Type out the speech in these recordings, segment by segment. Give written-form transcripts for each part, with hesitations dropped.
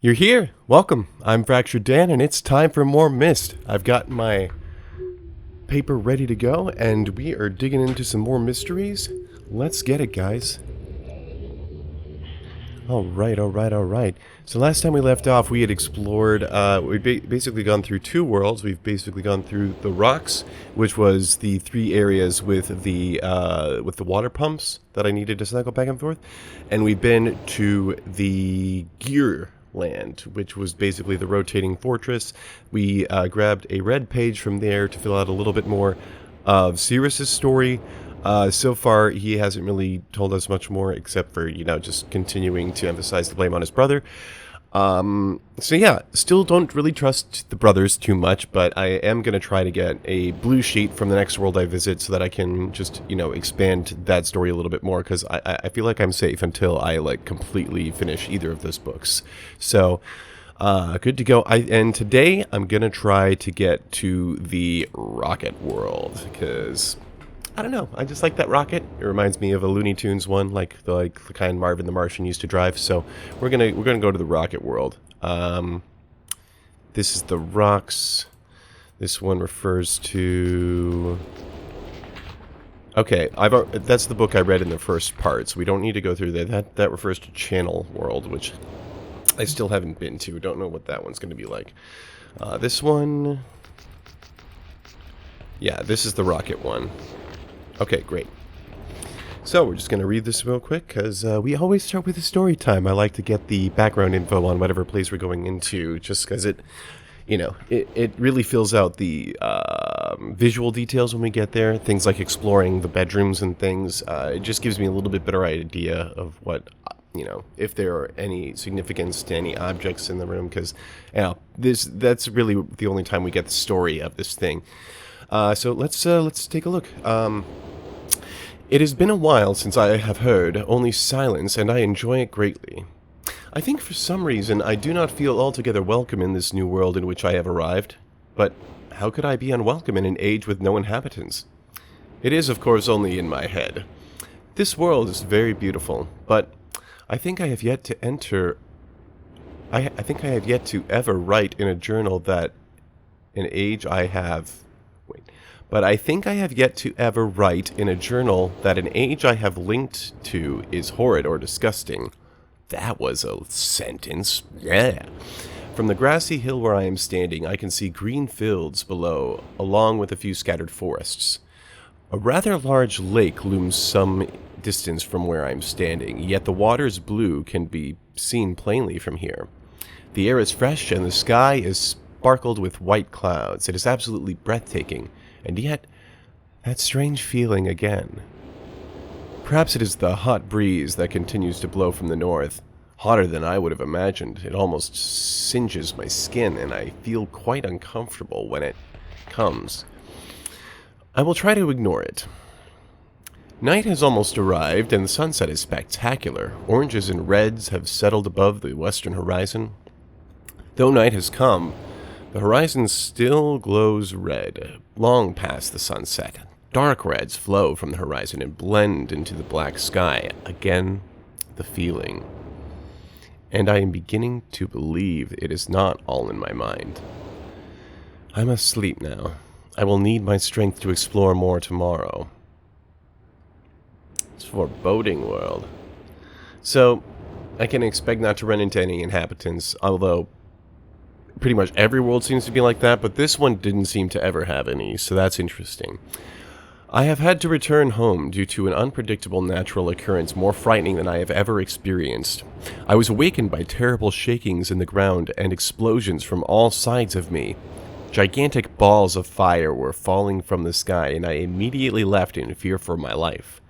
You're here. Welcome. I'm Fractured Dan, and it's time for more Myst. I've got my paper ready to go, and we are digging into some more mysteries. Let's get it, guys. Alright. So last time we left off, we had explored, we've basically gone through two worlds. We've basically gone through the rocks, which was the three areas with the water pumps that I needed to cycle back and forth. And we've been to the gear land, which was basically the rotating fortress. We grabbed a red page from there to fill out a little bit more of Sirius's story. So far, he hasn't really told us much more, except for, just continuing to emphasize the blame on his brother. So yeah, still don't really trust the brothers too much, but I am going to try to get a blue sheet from the next world I visit so that I can just, expand that story a little bit more, because I feel like I'm safe until I, completely finish either of those books. So, good to go. And today, I'm going to try to get to the rocket world, because I don't know, I just like that rocket. It reminds me of a Looney Tunes one, like the kind Marvin the Martian used to drive. So we're gonna go to the rocket world. This is the rocks. This one refers to. Okay, that's the book I read in the first part, so we don't need to go through that. That refers to Channel World, which I still haven't been to. Don't know what that one's gonna be like. This one. Yeah, this is the rocket one. Okay, great. So we're just going to read this real quick, because we always start with a story time. I like to get the background info on whatever place we're going into, just because it really fills out the visual details when we get there. Things like exploring the bedrooms and things. It just gives me a little bit better idea of what, if there are any significance to any objects in the room, because, that's really the only time we get the story of this thing. So let's take a look. It has been a while since I have heard only silence, and I enjoy it greatly. I think for some reason I do not feel altogether welcome in this new world in which I have arrived. But how could I be unwelcome in an age with no inhabitants? It is, of course, only in my head. This world is very beautiful, but I think I have yet to enter. I think I have yet to ever write in a journal that an age I have. But I think I have yet to ever write in a journal that an age I have linked to is horrid or disgusting. That was a sentence. Yeah. From the grassy hill where I am standing, I can see green fields below, along with a few scattered forests. A rather large lake looms some distance from where I am standing, yet the water's blue can be seen plainly from here. The air is fresh, and the sky is sparkled with white clouds. It is absolutely breathtaking. And yet, that strange feeling again. Perhaps it is the hot breeze that continues to blow from the north. Hotter than I would have imagined. It almost singes my skin, and I feel quite uncomfortable when it comes. I will try to ignore it. Night has almost arrived, and the sunset is spectacular. Oranges and reds have settled above the western horizon. Though night has come, the horizon still glows red, long past the sunset. Dark reds flow from the horizon and blend into the black sky. Again, the feeling. And I am beginning to believe it is not all in my mind. I must sleep now. I will need my strength to explore more tomorrow. It's foreboding world. So, I can expect not to run into any inhabitants, although pretty much every world seems to be like that, but this one didn't seem to ever have any, so that's interesting. I have had to return home due to an unpredictable natural occurrence more frightening than I have ever experienced. I was awakened by terrible shakings in the ground and explosions from all sides of me. Gigantic balls of fire were falling from the sky, and I immediately left in fear for my life.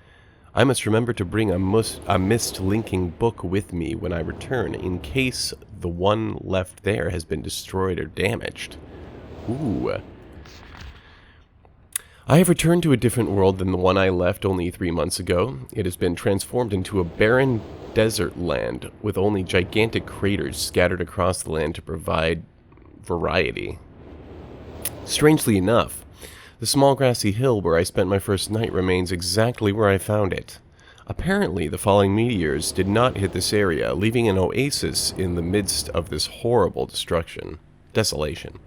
I must remember to bring a Myst-linking book with me when I return, in case the one left there has been destroyed or damaged. Ooh. I have returned to a different world than the one I left only 3 months ago. It has been transformed into a barren desert land, with only gigantic craters scattered across the land to provide variety. Strangely enough, the small grassy hill where I spent my first night remains exactly where I found it. Apparently, the falling meteors did not hit this area, leaving an oasis in the midst of this horrible desolation.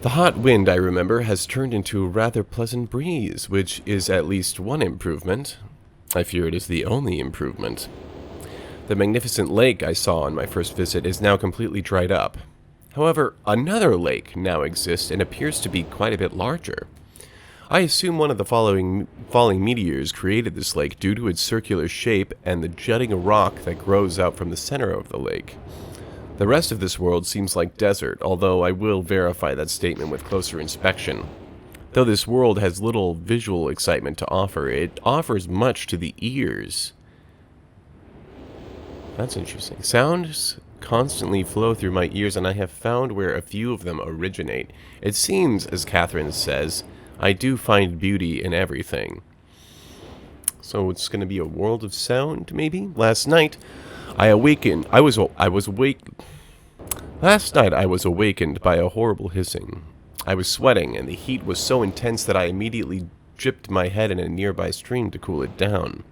The hot wind, I remember, has turned into a rather pleasant breeze, which is at least one improvement. I fear it is the only improvement. The magnificent lake I saw on my first visit is now completely dried up. However, another lake now exists and appears to be quite a bit larger. I assume one of the falling meteors created this lake due to its circular shape and the jutting rock that grows out from the center of the lake. The rest of this world seems like desert, although I will verify that statement with closer inspection. Though this world has little visual excitement to offer, it offers much to the ears. That's interesting. Sounds constantly flow through my ears, and I have found where a few of them originate. It seems, as Catherine says, I do find beauty in everything. So it's going to be a world of sound, maybe? Last night I was awakened by a horrible hissing. I was sweating, and the heat was so intense that I immediately dipped my head in a nearby stream to cool it down.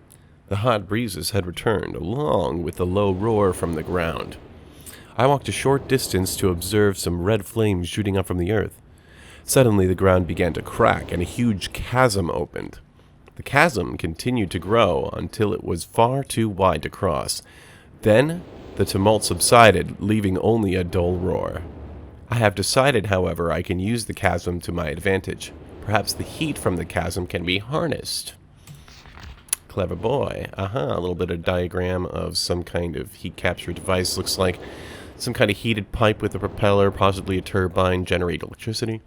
The hot breezes had returned, along with the low roar from the ground. I walked a short distance to observe some red flames shooting up from the earth. Suddenly the ground began to crack, and a huge chasm opened. The chasm continued to grow until it was far too wide to cross. Then the tumult subsided, leaving only a dull roar. I have decided, however, I can use the chasm to my advantage. Perhaps the heat from the chasm can be harnessed. Clever boy. Aha, a little bit of diagram of some kind of heat capture device. Looks like some kind of heated pipe with a propeller, possibly a turbine, generate electricity.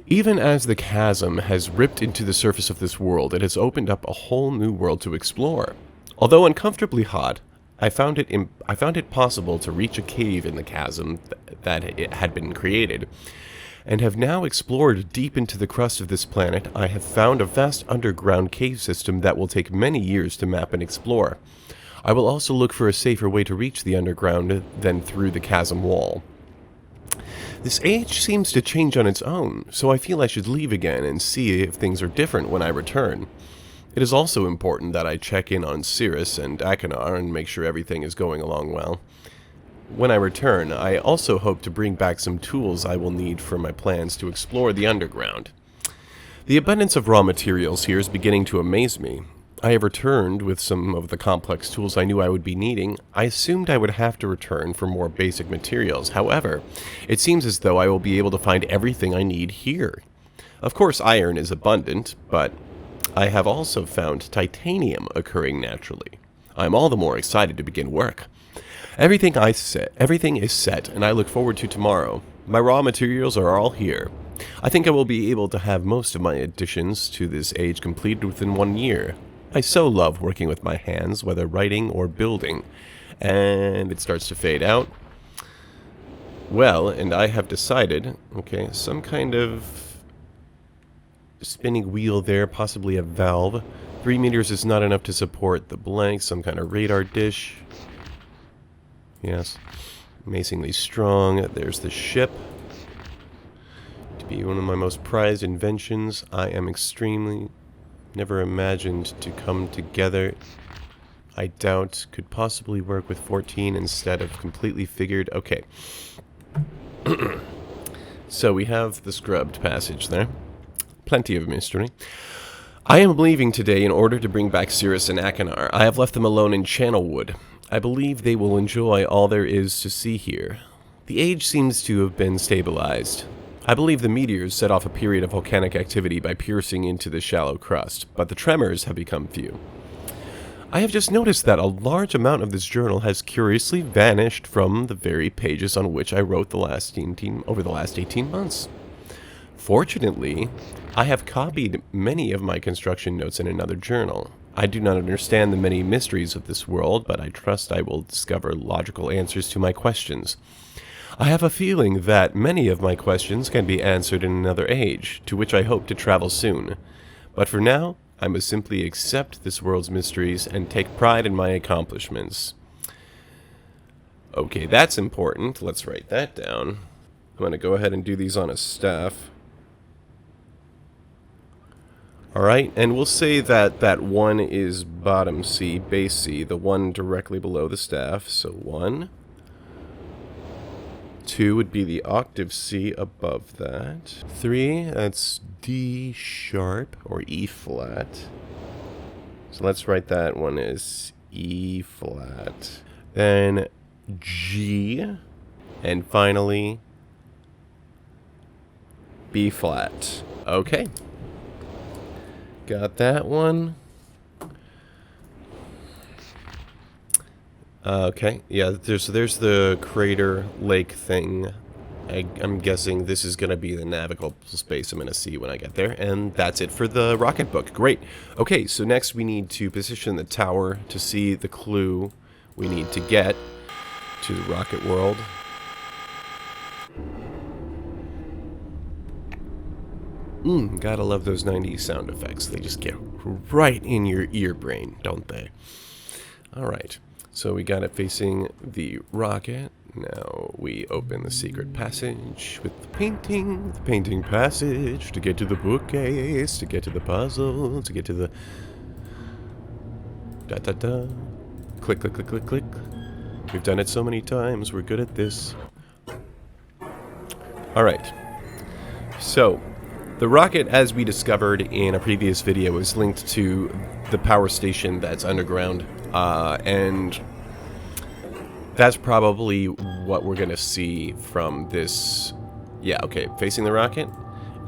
Even as the chasm has ripped into the surface of this world, it has opened up a whole new world to explore. Although uncomfortably hot, I found it possible to reach a cave in the chasm that it had been created, and have now explored deep into the crust of this planet. I have found a vast underground cave system that will take many years to map and explore. I will also look for a safer way to reach the underground than through the chasm wall. This age seems to change on its own, so I feel I should leave again and see if things are different when I return. It is also important that I check in on Cirrus and Achenar and make sure everything is going along well. When I return, I also hope to bring back some tools I will need for my plans to explore the underground. The abundance of raw materials here is beginning to amaze me. I have returned with some of the complex tools I knew I would be needing. I assumed I would have to return for more basic materials. However, it seems as though I will be able to find everything I need here. Of course, iron is abundant, but I have also found titanium occurring naturally. I am all the more excited to begin work. Everything is set, and I look forward to tomorrow. My raw materials are all here. I think I will be able to have most of my additions to this age completed within 1 year. I so love working with my hands, whether writing or building. And it starts to fade out. Well, and I have decided, okay, some kind of spinning wheel there, possibly a valve. 3 meters is not enough to support the blank, some kind of radar dish. Yes, amazingly strong. There's the ship. To be one of my most prized inventions, I am extremely never imagined to come together. I doubt could possibly work with 14 instead of completely figured. Okay. So we have the scrubbed passage there. Plenty of mystery. I am leaving today in order to bring back Cirrus and Achenar. I have left them alone in Channelwood. I believe they will enjoy all there is to see here. The age seems to have been stabilized. I believe the meteors set off a period of volcanic activity by piercing into the shallow crust, but the tremors have become few. I have just noticed that a large amount of this journal has curiously vanished from the very pages on which I wrote over the last 18 months. Fortunately, I have copied many of my construction notes in another journal. I do not understand the many mysteries of this world, but I trust I will discover logical answers to my questions. I have a feeling that many of my questions can be answered in another age, to which I hope to travel soon. But for now, I must simply accept this world's mysteries and take pride in my accomplishments. Okay, that's important. Let's write that down. I'm going to go ahead and do these on a staff. Alright, and we'll say that that 1 is bottom C, base C, the one directly below the staff. So 1. 2 would be the octave C above that. 3, that's D sharp, or E flat. So let's write that one as E flat. Then G, and finally B flat. Okay. Got that one. Okay, yeah, there's the crater lake thing. I'm guessing this is going to be the navigable space I'm going to see when I get there. And that's it for the rocket book. Great. Okay, so next we need to position the tower to see the clue we need to get to the rocket world. Gotta love those 90s sound effects. They just get right in your ear brain, don't they? Alright, so we got it facing the rocket. Now we open the secret passage with the painting passage to get to the bookcase, to get to the puzzle, to get to the da-da-da. Click, click, click, click, click. We've done it so many times, we're good at this. Alright, so the rocket, as we discovered in a previous video, is linked to the power station that's underground, and that's probably what we're going to see from this. Yeah, okay, facing the rocket,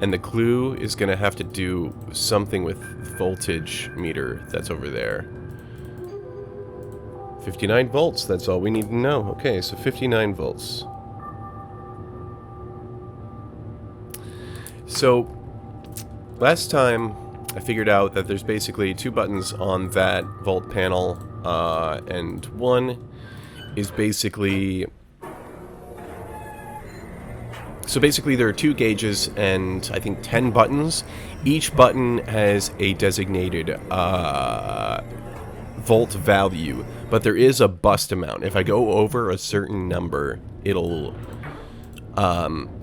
and the clue is going to have to do something with voltage meter that's over there. 59 volts, that's all we need to know. Okay, so 59 volts. So last time, I figured out that there's basically 2 buttons on that volt panel, and one is basically... So basically there are 2 gauges and I think 10 buttons. Each button has a designated volt value, but there is a bust amount. If I go over a certain number, it'll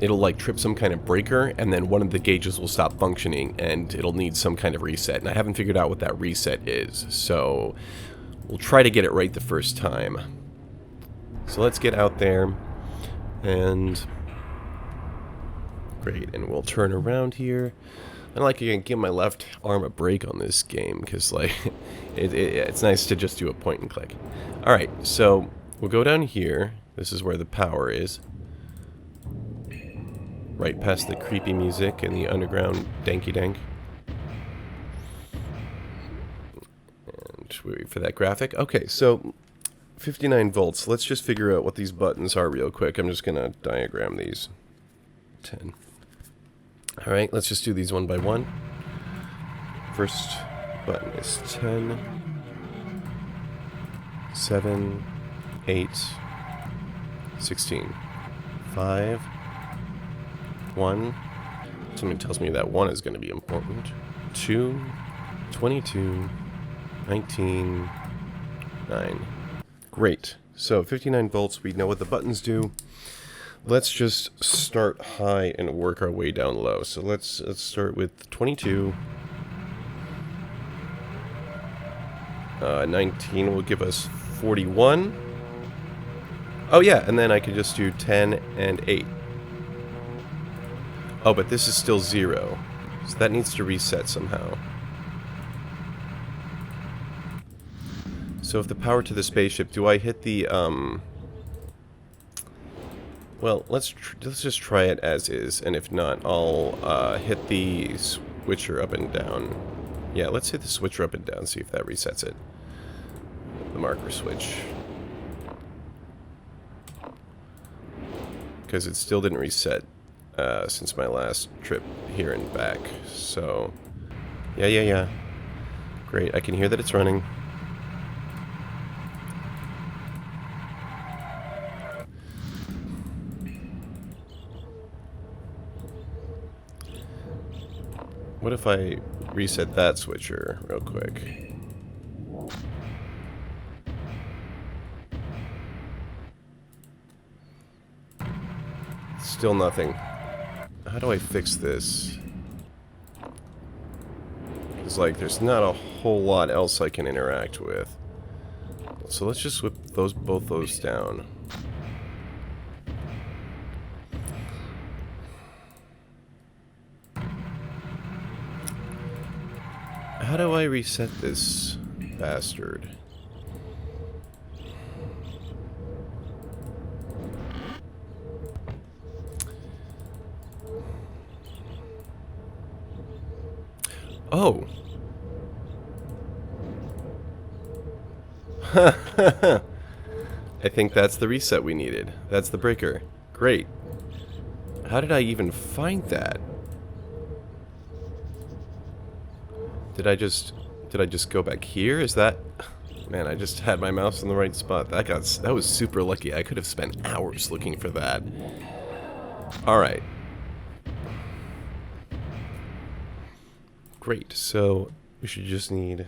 like trip some kind of breaker, and then one of the gauges will stop functioning and it'll need some kind of reset, and I haven't figured out what that reset is, so we'll try to get it right the first time. So let's get out there, and great, and we'll turn around here. I like to give my left arm a break on this game, because like it's nice to just do a point and click. Alright, so we'll go down here. This is where the power is. Right past the creepy music and the underground danky-dank. And we wait for that graphic. Okay, so 59 volts. Let's just figure out what these buttons are real quick. I'm just going to diagram these. 10. Alright, let's just do these one by one. First button is 10, 7, 8, 16, 5, 1. Something tells me that 1 is going to be important. 2, 22, 19, 9. Great. So 59 volts, we know what the buttons do. Let's just start high and work our way down low. So let's start with 22. 19 will give us 41. Oh yeah, and then I could just do 10 and 8. Oh, but this is still 0. So that needs to reset somehow. So if the power to the spaceship, do I hit the, well, let's just try it as is, and if not, I'll hit the switcher up and down. Yeah, let's hit the switcher up and down, see if that resets it. The marker switch. Because it still didn't reset since my last trip here and back. So, yeah. Great, I can hear that it's running. What if I reset that switcher real quick? Still nothing. How do I fix this? because, like, there's not a whole lot else I can interact with. So let's just whip both those down. How do I reset this bastard? Oh. I think that's the reset we needed. That's the breaker. Great. How did I even find that? Did I just go back here? Is that... Man, I just had my mouse in the right spot. That was super lucky. I could have spent hours looking for that. Alright. Great, so we should just need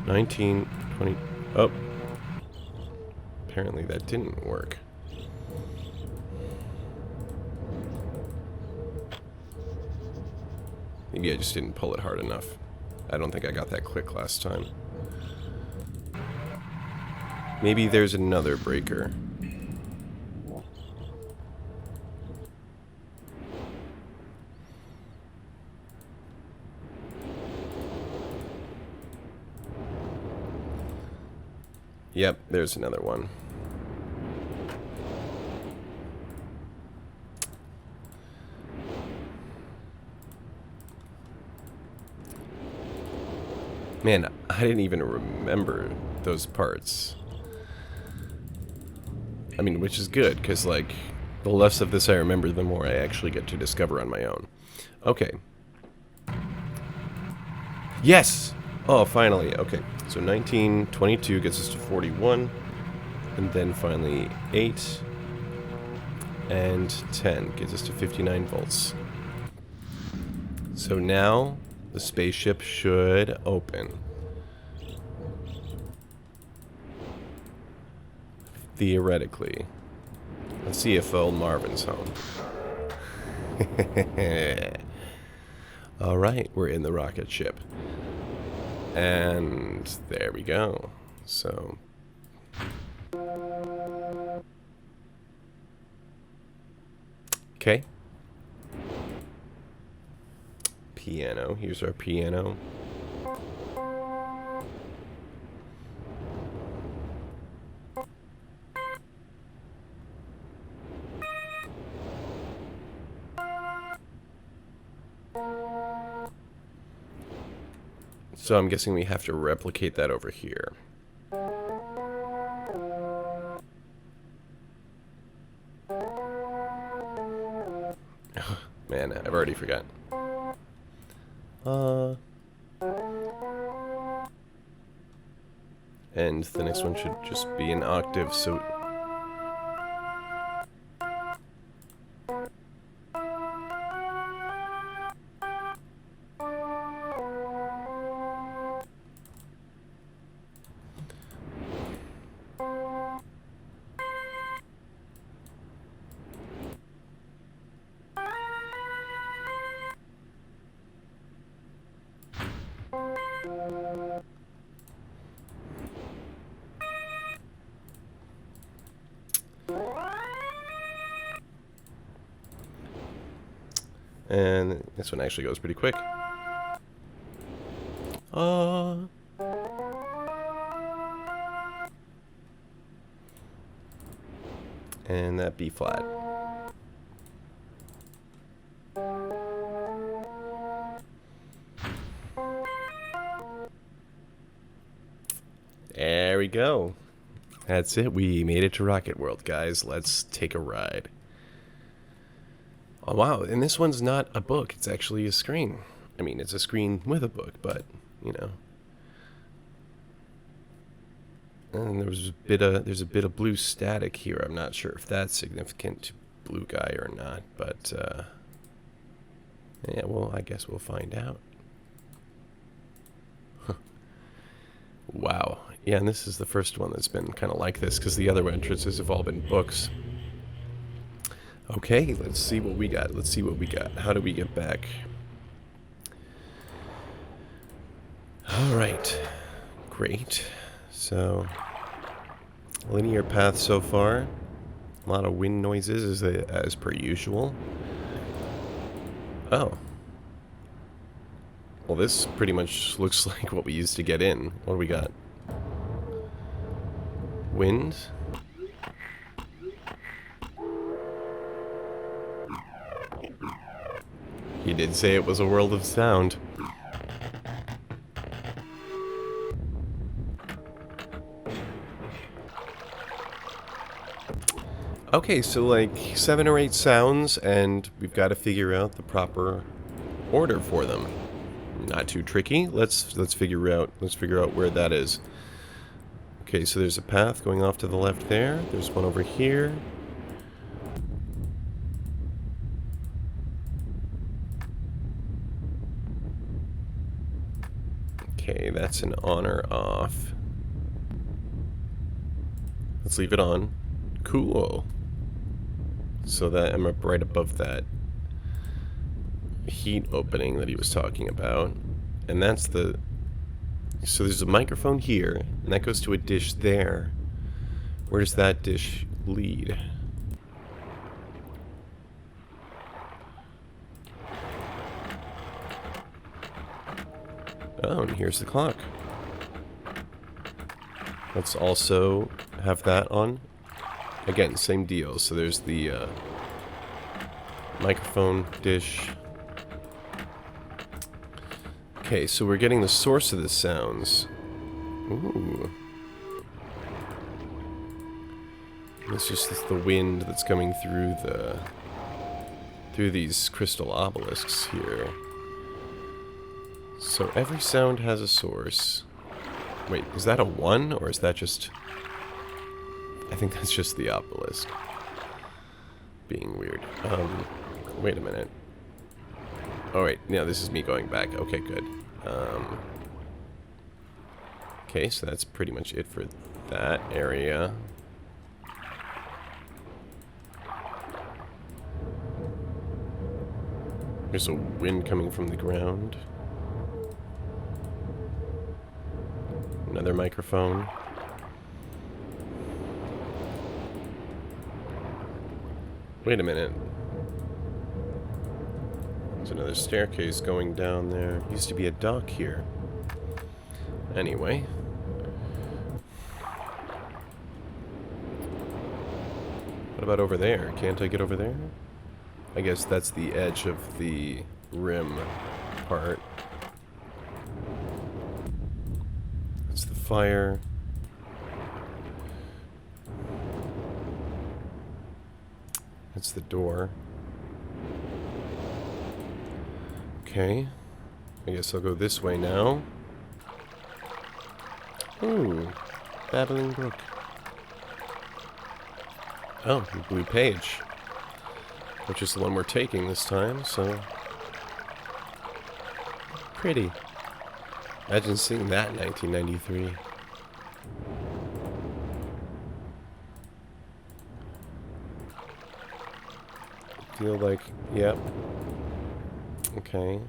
19, 20... Oh. Apparently that didn't work. Maybe I just didn't pull it hard enough. I don't think I got that click last time. Maybe there's another breaker. Yep, there's another one. Man, I didn't even remember those parts. I mean, which is good, because, like, the less of this I remember, the more I actually get to discover on my own. Okay. Yes! Oh, finally. Okay. So 19, 22 gets us to 41. And then finally 8 and 10 gets us to 59 volts. So now the spaceship should open. Theoretically. Let's see if old Marvin's home. Alright, we're in the rocket ship. And there we go. So... Okay. Piano. Here's our piano. So I'm guessing we have to replicate that over here. Man, I've already forgotten. And the next one should just be an octave, so... And this one actually goes pretty quick. And that B flat. There we go. That's it. We made it to Rocket World, guys. Let's take a ride. Oh, wow. And this one's not a book. It's actually a screen. I mean, it's a screen with a book, but, you know. And there's a bit of blue static here. I'm not sure if that's significant to blue guy or not, but, yeah, well, I guess we'll find out. Wow. Yeah, and this is the first one that's been kind of like this, because the other entrances have all been books. Okay, let's see what we got. Let's see what we got. How do we get back? Alright. Great. So, linear path so far. A lot of wind noises as per usual. Oh. Well, this pretty much looks like what we used to get in. What do we got? Wind. He did say it was a world of sound. Okay, so like 7 or 8 sounds, and we've got to figure out the proper order for them. Not too tricky. Let's figure out where that is. Okay, so there's a path going off to the left there. There's one over here. Okay, that's an on or off. Let's leave it on. Cool. So that I'm up right above that heat opening that he was talking about. And that's the... So there's a microphone here, and that goes to a dish there. Where does that dish lead? Oh, and here's the clock. Let's also have that on. Again, same deal. So there's the microphone dish. Okay, so we're getting the source of the sounds. Ooh. It's just the wind that's coming through these crystal obelisks here. So every sound has a source. Wait, is that a 1 or is that just... I think that's just the obelisk being weird. Wait a minute. Oh wait, yeah, this is me going back. Okay, good. Okay, so that's pretty much it for that area. There's a wind coming from the ground. Another microphone. Wait a minute. There's another staircase going down there. Used to be a dock here. Anyway. What about over there? Can't I get over there? I guess that's the edge of the rim part. That's the fire. That's the door. Okay. I guess I'll go this way now. Ooh. Babbling brook. Oh, blue page. Which is the one we're taking this time, so... Pretty. Imagine seeing that in 1993. Feel like... Yep. Okay.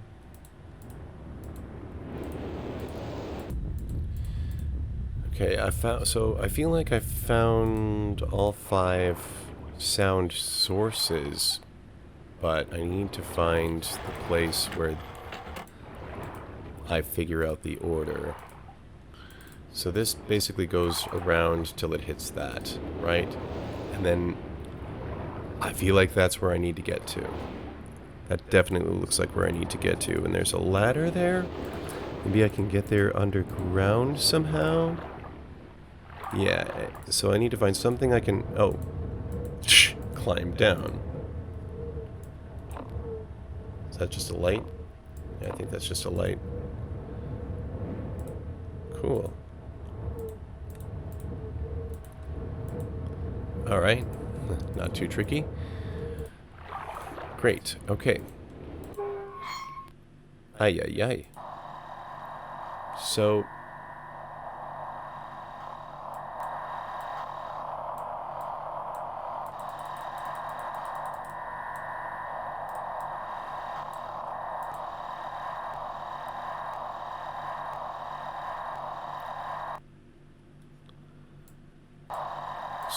Okay, so I feel like I found all 5 sound sources, but I need to find the place where I figure out the order. So this basically goes around till it hits that, right? And then I feel like that's where I need to get to. That definitely looks like where I need to get to. And there's a ladder there. Maybe I can get there underground somehow. Yeah, so I need to find something I can... Oh. Climb down. Is that just a light? Yeah, I think that's just a light. Cool. Alright. Not too tricky. Great. Okay. Ay, ay, ay. So...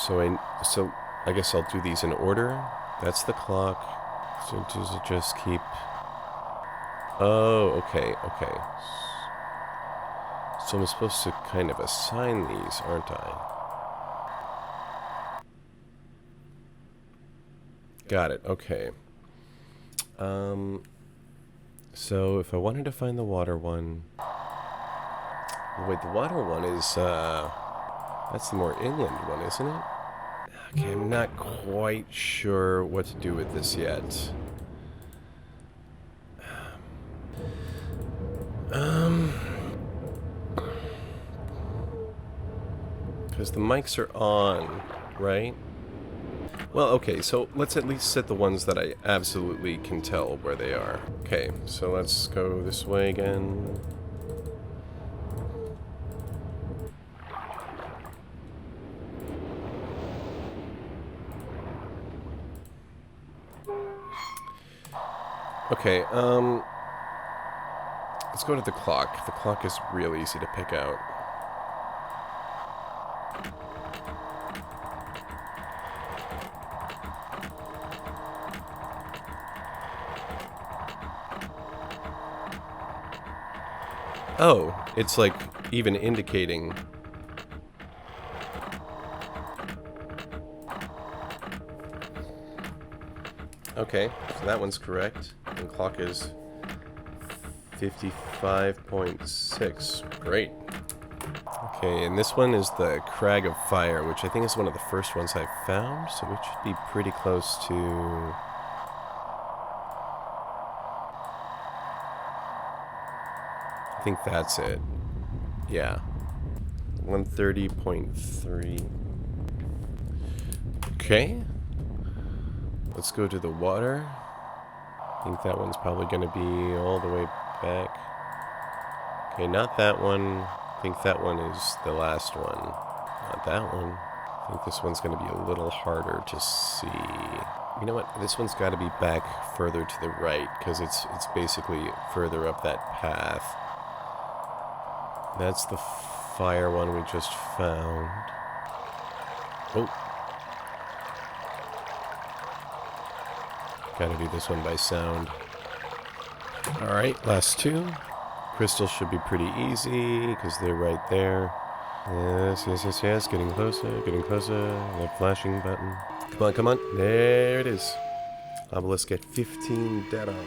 So I guess I'll do these in order. That's the clock. So does it just keep... Oh, okay, okay. So I'm supposed to kind of assign these, aren't I? Got it, okay. So if I wanted to find the water one... Wait, the water one is, that's the more inland one, isn't it? Okay, I'm not quite sure what to do with this yet. Because the mics are on, right? Well, okay, so let's at least set the ones that I absolutely can tell where they are. Okay, so let's go this way again. Okay, let's go to the clock. The clock is real easy to pick out. Oh, it's like even indicating. Okay, so that one's correct. And clock is 55.6. Great. Okay, and this one is the Crag of Fire, which I think is one of the first ones I found, so we should be pretty close to... I think that's it. Yeah. 130.3. Okay. Let's go to the water. I think that one's probably going to be all the way back. Okay, not that one. I think that one is the last one. Not that one. I think this one's going to be a little harder to see. You know what? This one's got to be back further to the right, because it's basically further up that path. That's the fire one we just found. Oh. Gotta be this one by sound. Alright, last two. Crystals should be pretty easy, because they're right there. Yes, yes, yes, yes. Getting closer, getting closer. That flashing button. Come on, come on. There it is. Obelisk at 15 dead on.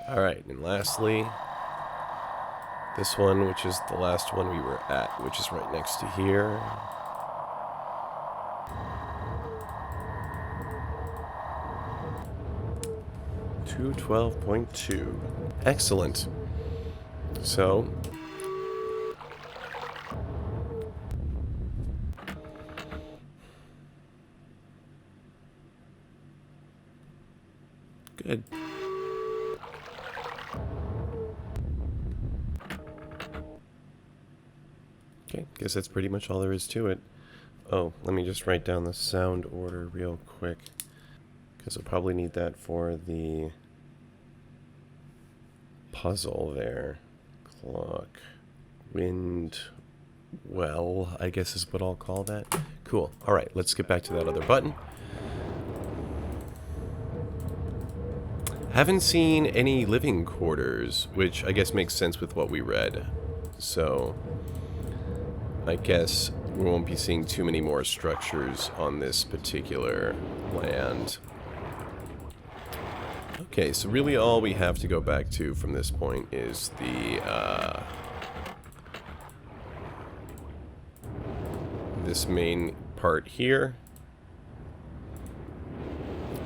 Alright, and lastly, this one, which is the last one we were at, which is right next to here. $212.2. Excellent. So, good. Okay, guess that's pretty much all there is to it. Oh, let me just write down the sound order real quick, because I'll probably need that for the puzzle there. Clock, wind, well, I guess is what I'll call that. Cool. Alright, let's get back to that other button. Haven't seen any living quarters, which I guess makes sense with what we read. So, I guess we won't be seeing too many more structures on this particular land. Okay, so really all we have to go back to from this point is the, this main part here.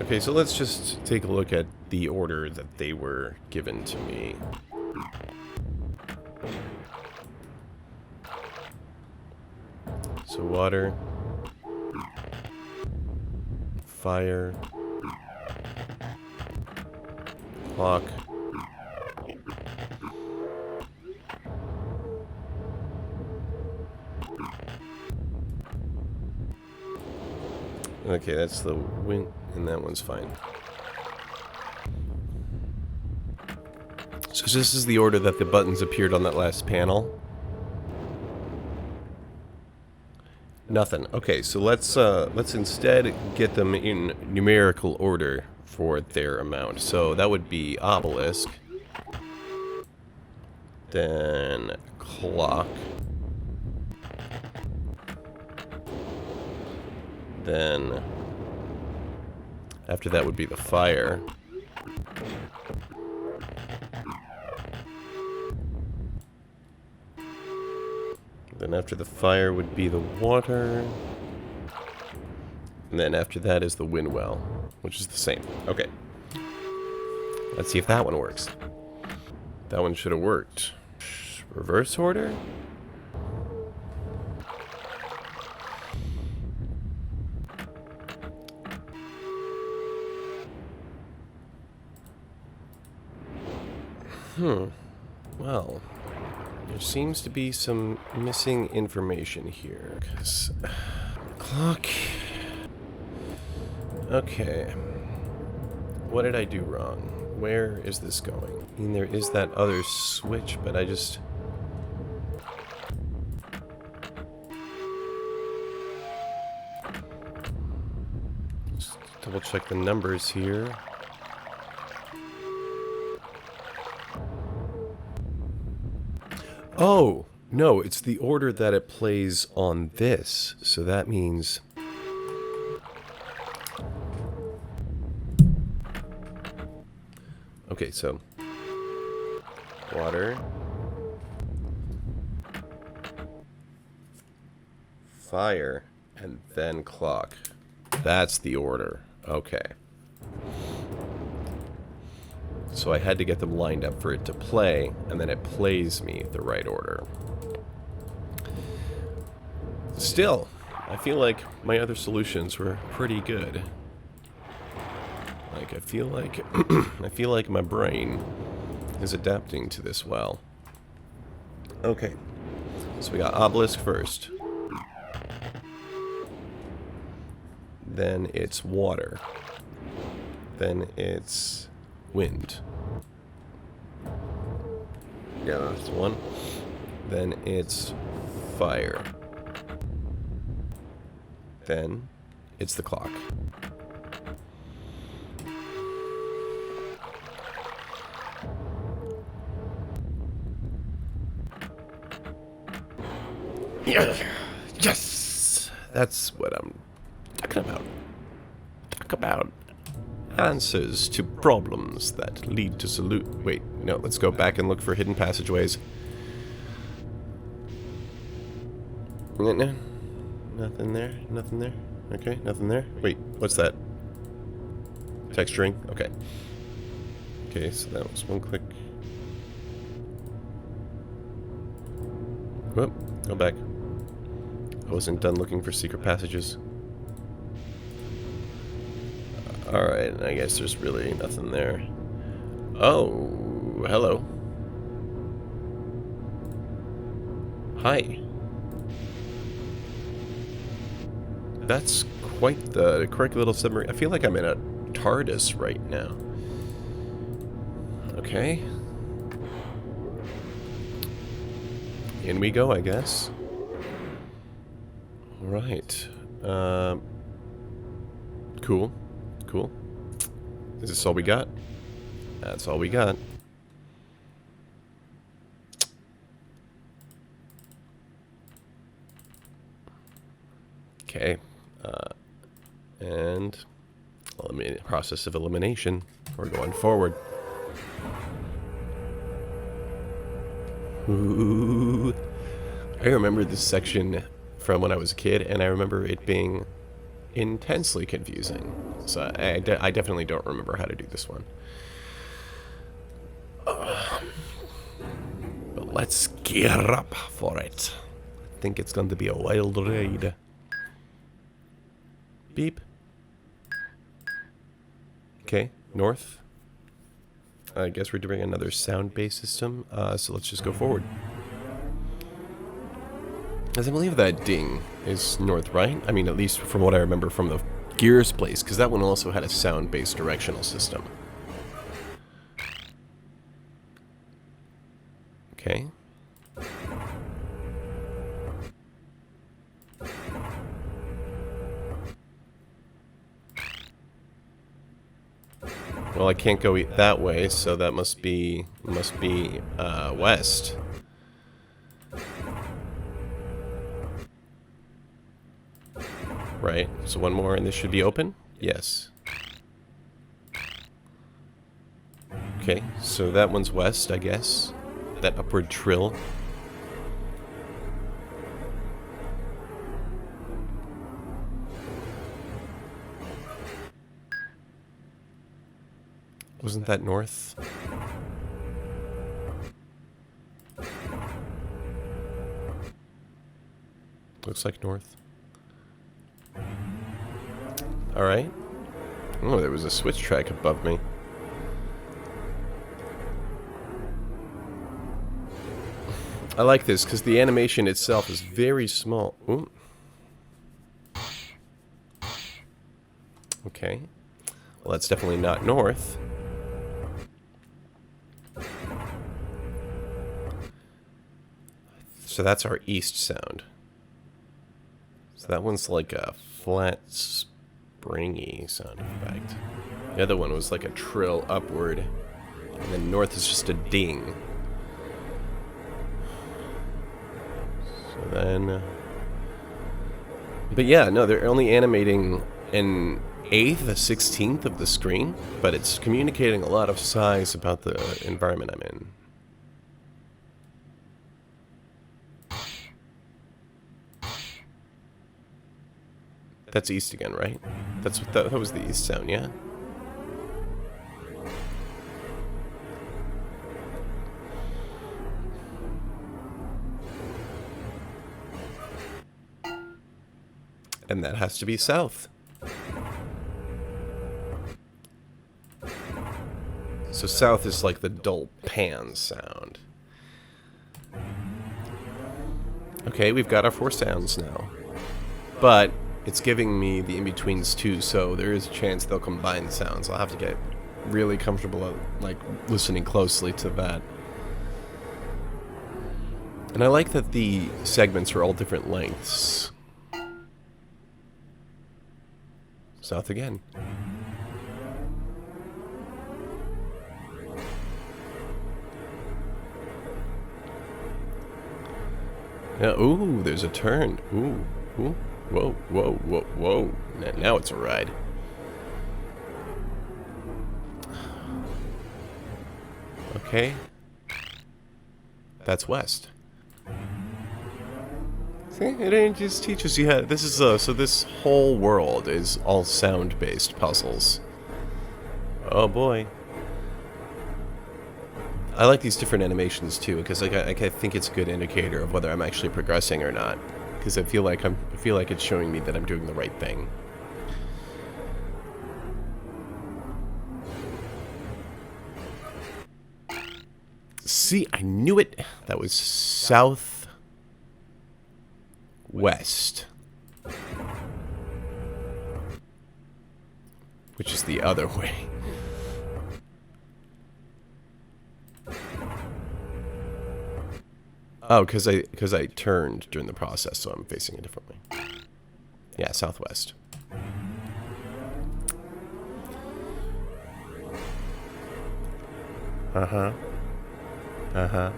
Okay, so let's just take a look at the order that they were given to me. So water, fire, clock, okay, that's the wind, and that one's fine. So So this is the order that the buttons appeared on that last panel. Nothing. Okay, so let's instead get them in numerical order for their amount. So that would be obelisk, then clock, then after that would be the fire. Then after the fire would be the water. And then after that is the wind well, which is the same. Okay. Let's see if that one works. That one should have worked. Reverse order? Well, there seems to be some missing information here. 'Cause clock. Okay. What did I do wrong? Where is this going? I mean, there is that other switch, but I just... Just double check the numbers here. Oh, no, it's the order that it plays on this. So that means... Okay, so... water... fire, and then clock. That's the order. Okay. So I had to get them lined up for it to play, and then it plays me the right order. Still, I feel like my other solutions were pretty good. Like, I feel like I feel like my brain is adapting to this well. Okay. So we got obelisk first. Then it's water. Then it's wind. Yeah, that's one. Then it's fire. Then it's the clock. Yes! That's what I'm talking about. Talk about answers to problems that lead to Wait, no, let's go back and look for hidden passageways. Nothing there, nothing there. Okay, nothing there. Wait, what's that? Texturing? Okay. Okay, so that was one click. Whoop, go back. I wasn't done looking for secret passages. Alright, I guess there's really nothing there. Oh, hello. Hi. That's quite the quirky little submarine. I feel like I'm in a TARDIS right now. Okay. In we go, I guess. Alright. Cool. Cool. Is this all we got? That's all we got. Okay. And process of elimination. We're going forward. Ooh. I remember this section from when I was a kid, and I remember it being intensely confusing. So I definitely don't remember how to do this one. But let's gear up for it. I think it's going to be a wild ride. Beep. Okay, north. I guess we're doing another sound-based system, so let's just go forward. As I believe that ding is north, right? I mean, at least from what I remember from the Gears place, because that one also had a sound-based directional system. Okay. Well, I can't go that way, so that must be west. Right. So one more, and this should be open. Yes. Okay. So that one's west, I guess. That upward trill. Wasn't that north? Looks like north. Alright. Oh, there was a switch track above me. I like this because the animation itself is very small. Ooh. Okay. Well, that's definitely not north. So that's our east sound. So that one's like a flat, springy sound effect. The other one was like a trill upward. And then north is just a ding. So then... But yeah, no, they're only animating an eighth, a 16th of the screen. But it's communicating a lot of size about the environment I'm in. That's east again, right? That's what that was the east sound, yeah? And that has to be south. So south is like the dull pan sound. Okay, we've got our 4 sounds now. But it's giving me the in-betweens too, so there is a chance they'll combine sounds. I'll have to get really comfortable like listening closely to that. And I like that the segments are all different lengths. South again. Yeah, ooh, there's a turn. Ooh, ooh. Whoa, whoa, whoa, whoa. Now it's a ride. Okay. That's west. See, it just teaches you how... This is, so this whole world is all sound-based puzzles. Oh boy. I like these different animations too, because I think it's a good indicator of whether I'm actually progressing or not. Because I feel like it's showing me that I'm doing the right thing. See, I knew it. That was south west, which is the other way. Oh, because I turned during the process, so I'm facing it differently. Yeah, southwest. Uh-huh. Uh-huh.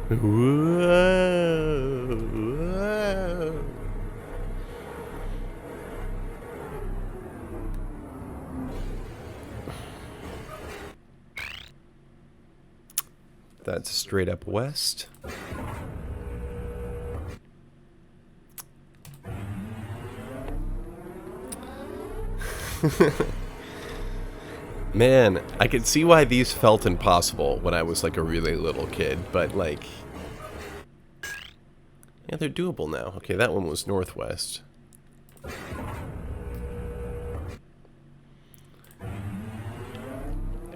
Whoa. Whoa. That's straight up west. Man, I could see why these felt impossible when I was like a really little kid, but like... Yeah, they're doable now. Okay, that one was northwest.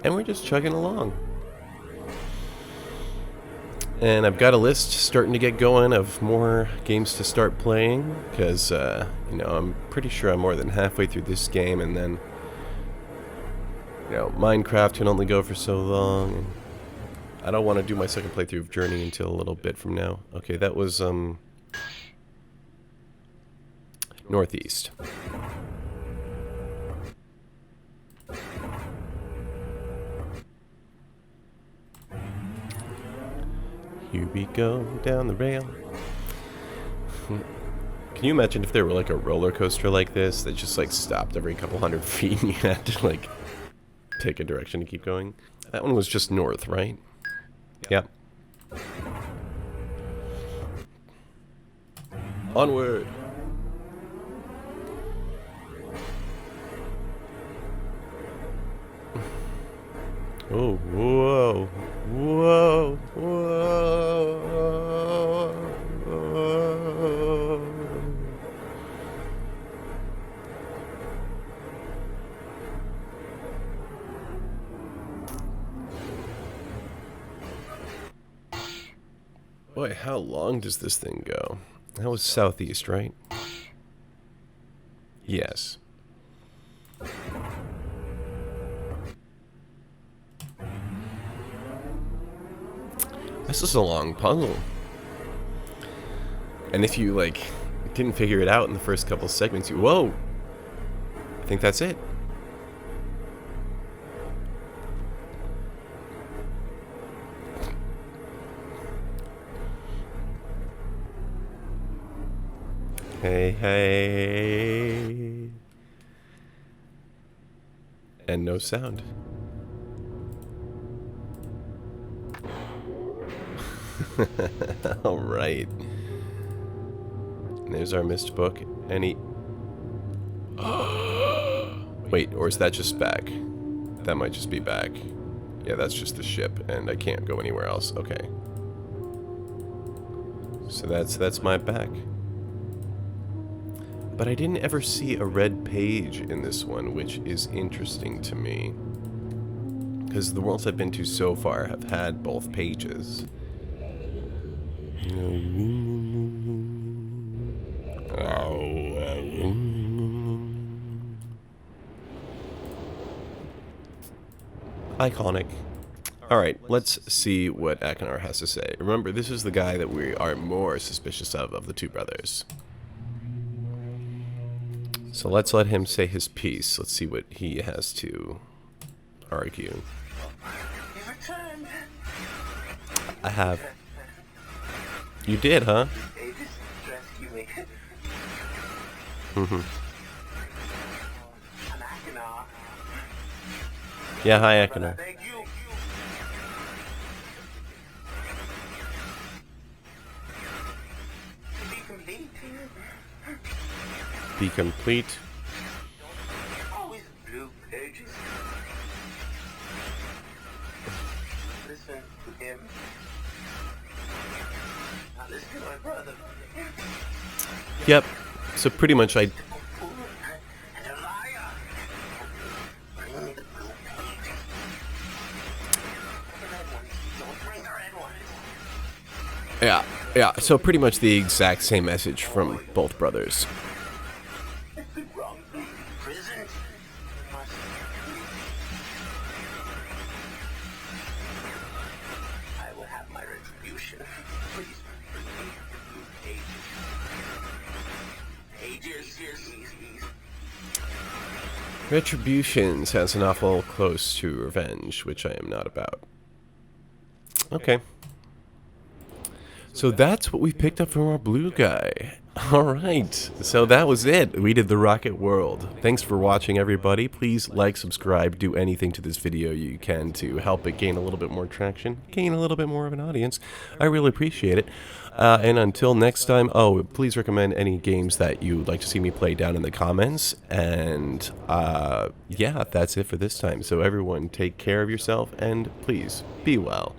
And we're just chugging along. And I've got a list starting to get going of more games to start playing, because, you know, I'm pretty sure I'm more than halfway through this game, and then, you know, Minecraft can only go for so long. And I don't want to do my second playthrough of Journey until a little bit from now. Okay, that was, northeast. Here we go, down the rail. Can you imagine if there were like a roller coaster like this that just like stopped every couple hundred feet and you had to like pick a direction to keep going? That one was just north, right? Yep. Onward! Oh, whoa, whoa, whoa, whoa. Boy, how long does this thing go? That was southeast, right? Yes. This is a long puzzle. And if you, like, didn't figure it out in the first couple segments, you... Whoa! I think that's it. Hey, hey. And no sound. All right. And there's our Myst book. Any... Wait, or is that just back? That might just be back. Yeah, that's just the ship, and I can't go anywhere else. Okay. So that's my back. But I didn't ever see a red page in this one, which is interesting to me. Because the worlds I've been to so far have had both pages. Iconic. Alright, let's see what Akinar has to say. Remember, this is the guy that we are more suspicious of the two brothers. So let's let him say his piece. Let's see what he has to argue. I have. You did, huh? Mm-hmm. Yeah, hi, Akinar. Be complete. Always blue pages. Listen to him. Not listen to my brother. Yep. So pretty much I... And a liar. Bring me the blue pages. The red ones. Don't bring the red ones. Yeah. So pretty much the exact same message from both brothers. Retribution sounds an awful close to revenge, which I am not about. Okay. So that's what we picked up from our blue guy. Alright, so that was it. We did the Rocket World. Thanks for watching, everybody. Please like, subscribe, do anything to this video you can to help it gain a little bit more traction, gain a little bit more of an audience. I really appreciate it. And until next time, please recommend any games that you'd like to see me play down in the comments. And yeah, that's it for this time. So everyone, take care of yourself and please be well.